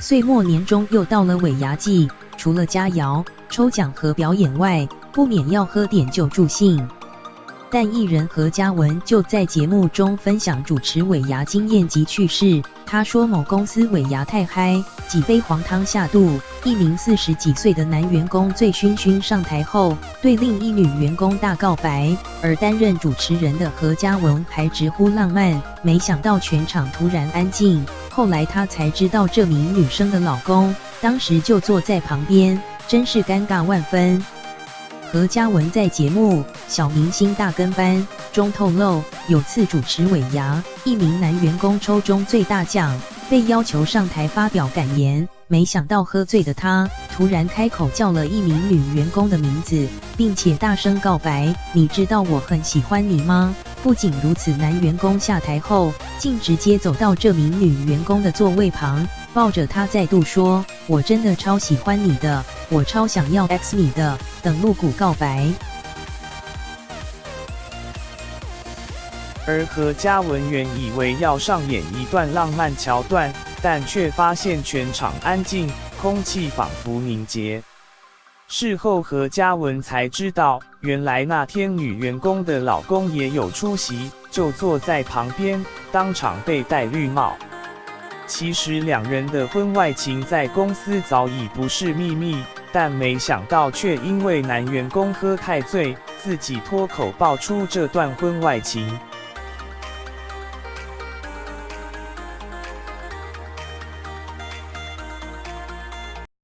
岁末年终又到了尾牙季，除了佳肴、抽奖和表演外，不免要喝点酒助兴。但艺人何嘉文就在节目中分享主持尾牙经验及趣事。他说，某公司尾牙太嗨，几杯黄汤下肚，一名40几岁的男员工醉醺醺上台后，对另一女员工大告白，而担任主持人的何嘉文还直呼浪漫，没想到全场突然安静。后来他才知道这名女生的老公当时就坐在旁边，真是尴尬万分。何嘉文在节目《小明星大跟班》中透露，有次主持尾牙，一名男员工抽中最大奖，被要求上台发表感言，没想到喝醉的他突然开口叫了一名女员工的名字，并且大声告白：“你知道我很喜欢你吗？”不仅如此，男员工下台后，竟直接走到这名女员工的座位旁，抱着她再度说：“我真的超喜欢你的，我超想要 X 你的”等露骨告白。而何嘉文原以为要上演一段浪漫桥段，但却发现全场安静，空气仿佛凝结。事后何嘉文才知道，原来那天女员工的老公也有出席，就坐在旁边，当场被戴绿帽。其实两人的婚外情在公司早已不是秘密，但没想到却因为男员工喝太醉，自己脱口爆出这段婚外情。